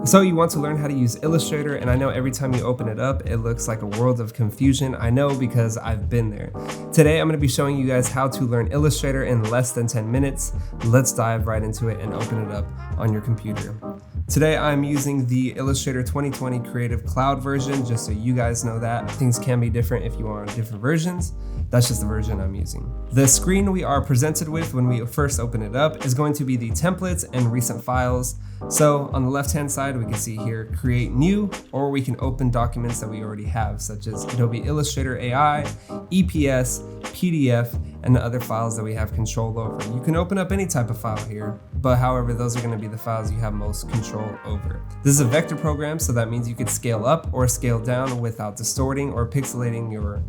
So you want to learn how to use Illustrator, and I know every time you open it up, it looks like a world of confusion. I know because I've been there. Today, I'm going to be showing you guys how to learn Illustrator in less than 10 minutes. Let's dive right into it and open it up on your computer. Today, I'm using the Illustrator 2020 Creative Cloud version, just so you guys know that. Things can be different if you are on different versions. That's just the version I'm using. The screen we are presented with when we first open it up is going to be the templates and recent files. So on the left-hand side, we can see here, create new, or we can open documents that we already have, such as Adobe Illustrator AI, EPS, PDF, and the other files that we have control over. You can open up any type of file here, but however, those are going to be the files you have most control over. This is a vector program, so that means you could scale up or scale down without distorting or pixelating your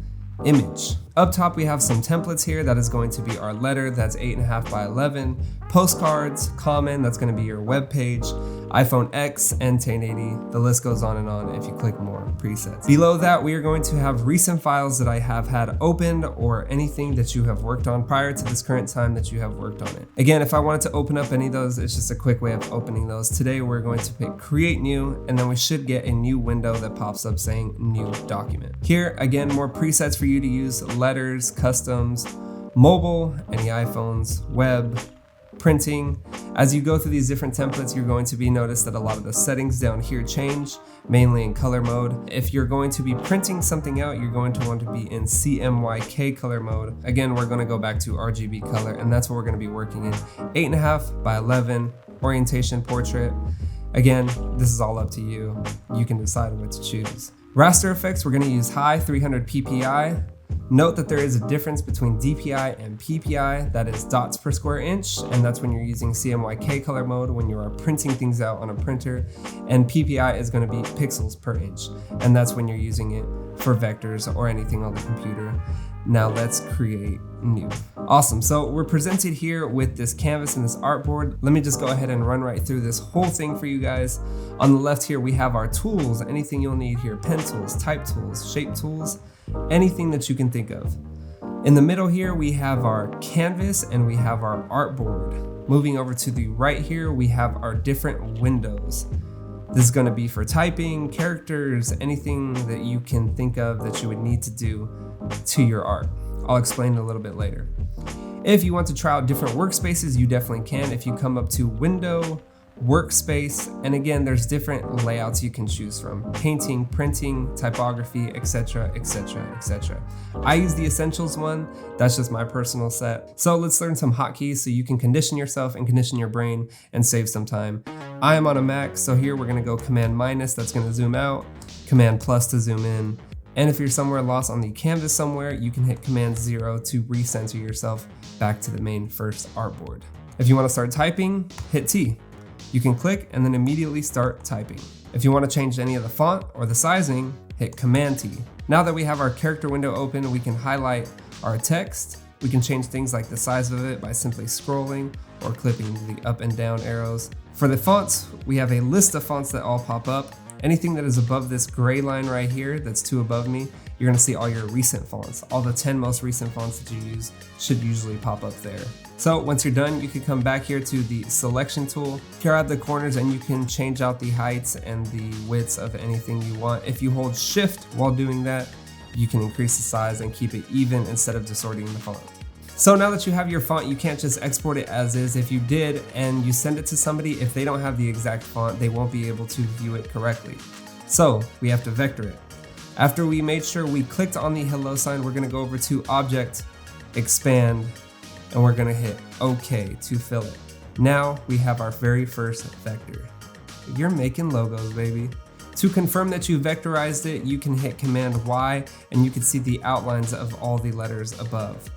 image. Up top, we have some templates here. That is going to be our letter, that's 8.5 by 11, postcards, common, that's going to be your web page, iPhone X, and 1080. The list goes on and on if you click more presets. Below that, we are going to have recent files that I have had opened or anything that you have worked on prior to this current time that you have worked on it. Again, if I wanted to open up any of those, it's just a quick way of opening those. Today, we're going to pick create new, and then we should get a new window that pops up saying new document. Here, again, more presets for you to use: letters, customs, mobile, any iPhones, web, printing. As you go through these different templates, you're going to notice that a lot of the settings down here change, mainly in color mode. If you're going to be printing something out, you're going to want to be in CMYK color mode. Again, we're going to go back to RGB color, and that's what we're going to be working in. 8.5 by 11, orientation portrait. Again, this is all up to you. You can decide what to choose. Raster Effects, we're going to use high 300 ppi. Note that there is a difference between DPI and PPI, that is dots per square inch, and that's when you're using CMYK color mode when you are printing things out on a printer, and PPI is going to be pixels per inch, and that's when you're using it for vectors or anything on the computer. Now let's create new. Awesome, so we're presented here with this canvas and this artboard. Let me just go ahead and run right through this whole thing for you guys. On the left here, we have our tools, anything you'll need here: pen tools, type tools, shape tools, anything that you can think of. In the middle here, we have our canvas and we have our artboard. Moving over to the right here, we have our different windows. This is going to be for typing, characters, anything that you can think of that you would need to do to your art. I'll explain a little bit later. If you want to try out different workspaces, you definitely can. If you come up to Window, Workspace, and again, there's different layouts you can choose from: painting, printing, typography, etc, etc, etc. I use the Essentials one. That's just my personal set. So let's learn some hotkeys so you can condition yourself and condition your brain and save some time. I am on a Mac, so here we're gonna go Command minus, that's gonna zoom out, Command plus to zoom in. And if you're somewhere lost on the canvas somewhere, you can hit Command 0 to recenter yourself back to the main first artboard. If you want to start typing, hit T. You can click and then immediately start typing. If you want to change any of the font or the sizing, hit Command T. Now that we have our character window open, we can highlight our text. We can change things like the size of it by simply scrolling or clipping the up and down arrows. For the fonts, we have a list of fonts that all pop up. Anything that is above this gray line right here, that's 2 above me, you're gonna see all your recent fonts. All the 10 most recent fonts that you use should usually pop up there. So once you're done, you can come back here to the selection tool, here at the corners, and you can change out the heights and the widths of anything you want. If you hold Shift while doing that, you can increase the size and keep it even instead of distorting the font. So now that you have your font, you can't just export it as is. If you did and you send it to somebody, if they don't have the exact font, they won't be able to view it correctly. So we have to vector it. After we made sure we clicked on the hello sign, we're gonna go over to Object, Expand, and we're gonna hit OK to fill it. Now we have our very first vector. You're making logos, baby. To confirm that you vectorized it, you can hit Command Y and you can see the outlines of all the letters above.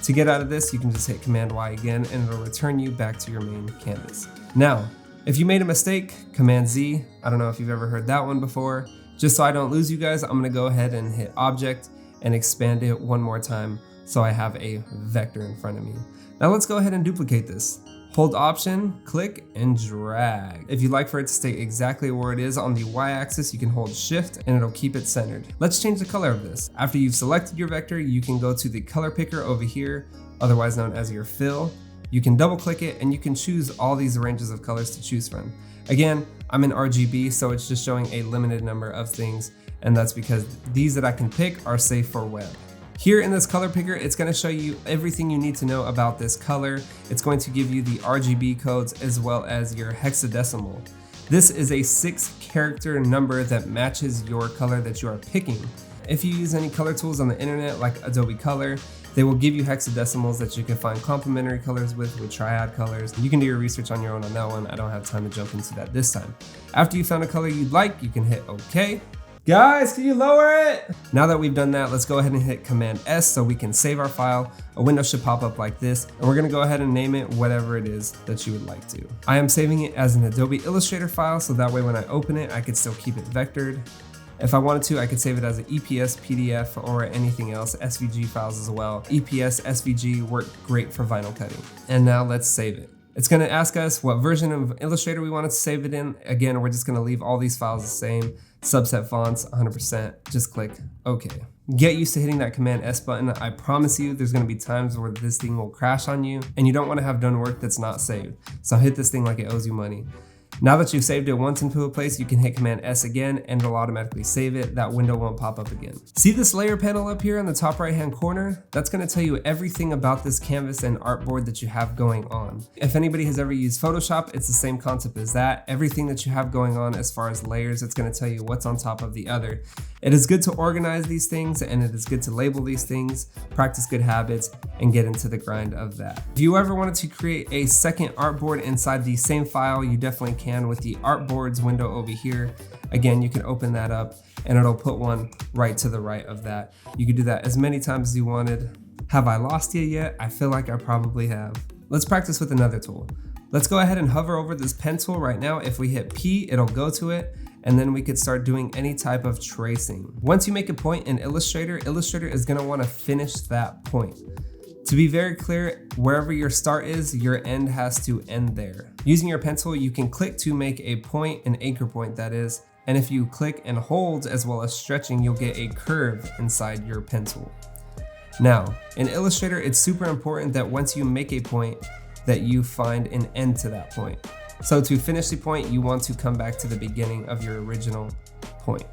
To get out of this, you can just hit Command Y again and it'll return you back to your main canvas. Now, if you made a mistake, Command Z. I don't know if you've ever heard that one before. Just so I don't lose you guys, I'm gonna go ahead and hit Object and expand it one more time so I have a vector in front of me. Now let's go ahead and duplicate this. Hold Option, click, and drag. If you'd like for it to stay exactly where it is on the Y-axis, you can hold Shift and it'll keep it centered. Let's change the color of this. After you've selected your vector, you can go to the color picker over here, otherwise known as your fill. You can double click it and you can choose all these ranges of colors to choose from. Again, I'm in RGB, so it's just showing a limited number of things, and that's because these that I can pick are safe for web. Here in this color picker, it's going to show you everything you need to know about this color. It's going to give you the RGB codes as well as your hexadecimal. This is a 6-character number that matches your color that you are picking. If you use any color tools on the internet like Adobe Color, they will give you hexadecimals that you can find complementary colors with triad colors. You can do your research on your own on that one. I don't have time to jump into that this time. After you found a color you'd like, you can hit OK. Guys, can you lower it? Now that we've done that, let's go ahead and hit Command S so we can save our file. A window should pop up like this, and we're gonna go ahead and name it whatever it is that you would like to. I am saving it as an Adobe Illustrator file, so that way when I open it, I could still keep it vectored. If I wanted to, I could save it as an EPS, PDF, or anything else, SVG files as well. EPS, SVG work great for vinyl cutting. And now let's save it. It's gonna ask us what version of Illustrator we want to save it in. Again, we're just gonna leave all these files the same. Subset fonts, 100%, just click OK. Get used to hitting that Command S button. I promise you there's gonna be times where this thing will crash on you and you don't wanna have done work that's not saved. So hit this thing like it owes you money. Now that you've saved it once into a place, you can hit Command S again and it'll automatically save it. That window won't pop up again. See this layer panel up here in the top right hand corner? That's gonna tell you everything about this canvas and artboard that you have going on. If anybody has ever used Photoshop, it's the same concept as that. Everything that you have going on as far as layers, it's gonna tell you what's on top of the other. It is good to organize these things and it is good to label these things, practice good habits, and get into the grind of that. If you ever wanted to create a second artboard inside the same file, you definitely can with the artboards window over here. Again, you can open that up and it'll put one right to the right of that. You can do that as many times as you wanted. Have I lost you yet? I feel like I probably have. Let's practice with another tool. Let's go ahead and hover over this pen tool right now. If we hit P, it'll go to it, and then we could start doing any type of tracing. Once you make a point in Illustrator, Illustrator is gonna wanna finish that point. To be very clear, wherever your start is, your end has to end there. Using your pencil, you can click to make a point, an anchor point that is, and if you click and hold as well as stretching, you'll get a curve inside your pencil. Now, in Illustrator, it's super important that once you make a point, that you find an end to that point. So to finish the point, you want to come back to the beginning of your original point.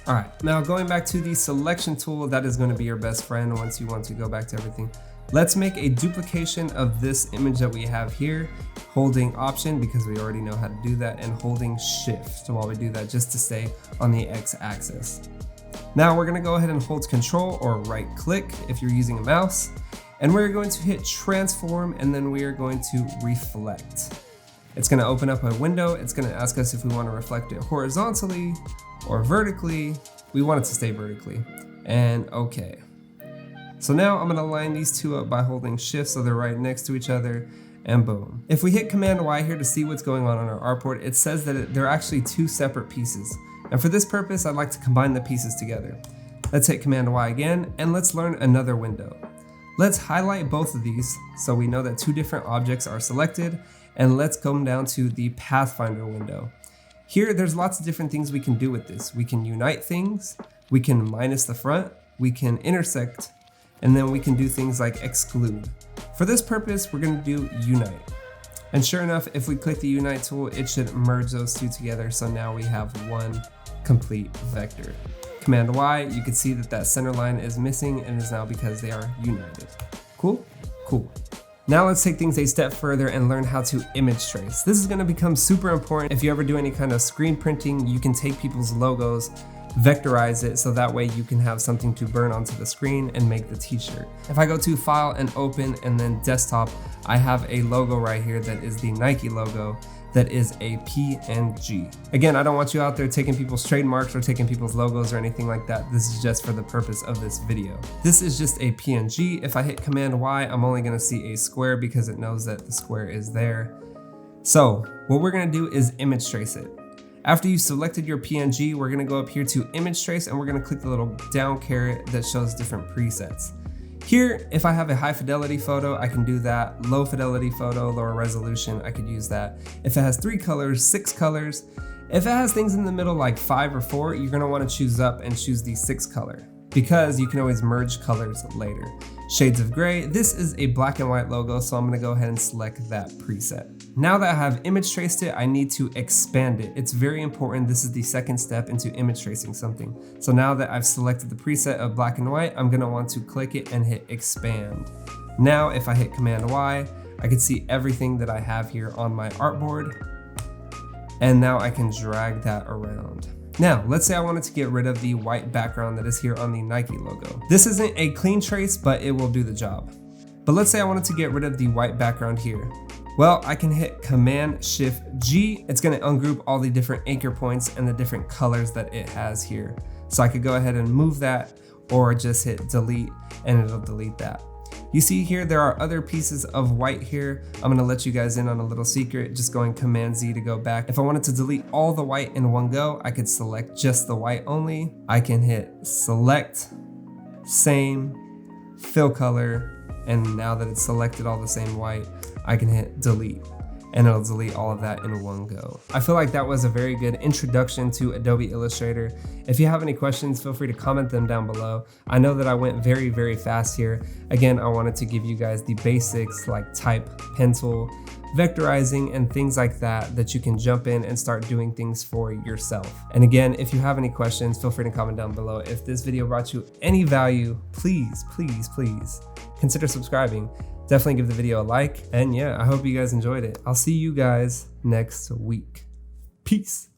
All right, now going back to the selection tool, that is going to be your best friend once you want to go back to everything. Let's make a duplication of this image that we have here, holding Option because we already know how to do that, and holding Shift while we do that just to stay on the X axis. Now we're going to go ahead and hold Control or right click if you're using a mouse, and we're going to hit Transform, and then we are going to reflect. It's going to open up a window. It's going to ask us if we want to reflect it horizontally or vertically. We want it to stay vertically, and OK. So now I'm gonna line these two up by holding Shift so they're right next to each other, and boom. If we hit Command Y here to see what's going on our artboard, it says that they're actually two separate pieces. And for this purpose, I'd like to combine the pieces together. Let's hit Command Y again, and let's learn another window. Let's highlight both of these so we know that two different objects are selected, and let's come down to the Pathfinder window. Here, there's lots of different things we can do with this. We can unite things, we can minus the front, we can intersect, and then we can do things like exclude. For this purpose, we're gonna do unite. And sure enough, if we click the unite tool, it should merge those two together. So now we have one complete vector. Command Y, you can see that that center line is missing and is now because they are united. Cool? Cool. Now let's take things a step further and learn how to image trace. This is gonna become super important. If you ever do any kind of screen printing, you can take people's logos, vectorize it so that way you can have something to burn onto the screen and make the t-shirt. If I go to File and Open and then Desktop, I have a logo right here that is the Nike logo that is a PNG. Again, I don't want you out there taking people's trademarks or taking people's logos or anything like that. This is just for the purpose of this video. This is just a PNG. If I hit Command Y, I'm only gonna see a square because it knows that the square is there. So what we're gonna do is image trace it. After you've selected your PNG, we're gonna go up here to image trace and we're gonna click the little down caret that shows different presets. Here, if I have a high fidelity photo, I can do that. Low fidelity photo, lower resolution, I could use that. If it has 3 colors, 6 colors. If it has things in the middle like 5 or 4, you're gonna wanna choose up and choose the 6 color. because you can always merge colors later. Shades of gray, this is a black and white logo, so I'm gonna go ahead and select that preset. Now that I have image traced it, I need to expand it. It's very important. This is the second step into image tracing something. So now that I've selected the preset of black and white, I'm gonna want to click it and hit expand. Now, if I hit Command Y, I can see everything that I have here on my artboard. And now I can drag that around. Now, let's say I wanted to get rid of the white background that is here on the Nike logo. This isn't a clean trace, but it will do the job. But let's say I wanted to get rid of the white background here. Well, I can hit Command Shift G. It's gonna ungroup all the different anchor points and the different colors that it has here. So I could go ahead and move that or just hit delete and it'll delete that. You see here, there are other pieces of white here. I'm gonna let you guys in on a little secret, just going Command Z to go back. If I wanted to delete all the white in one go, I could select just the white only. I can hit select, same, fill color, and now that it's selected all the same white, I can hit delete and it'll delete all of that in one go. I feel like that was a very good introduction to Adobe Illustrator. If you have any questions, feel free to comment them down below. I know that I went very, very fast here. Again, I wanted to give you guys the basics like type, pencil, vectorizing, and things like that you can jump in and start doing things for yourself. And again, if you have any questions, feel free to comment down below. If this video brought you any value, please, please, please consider subscribing. Definitely give the video a like, and yeah, I hope you guys enjoyed it. I'll see you guys next week. Peace.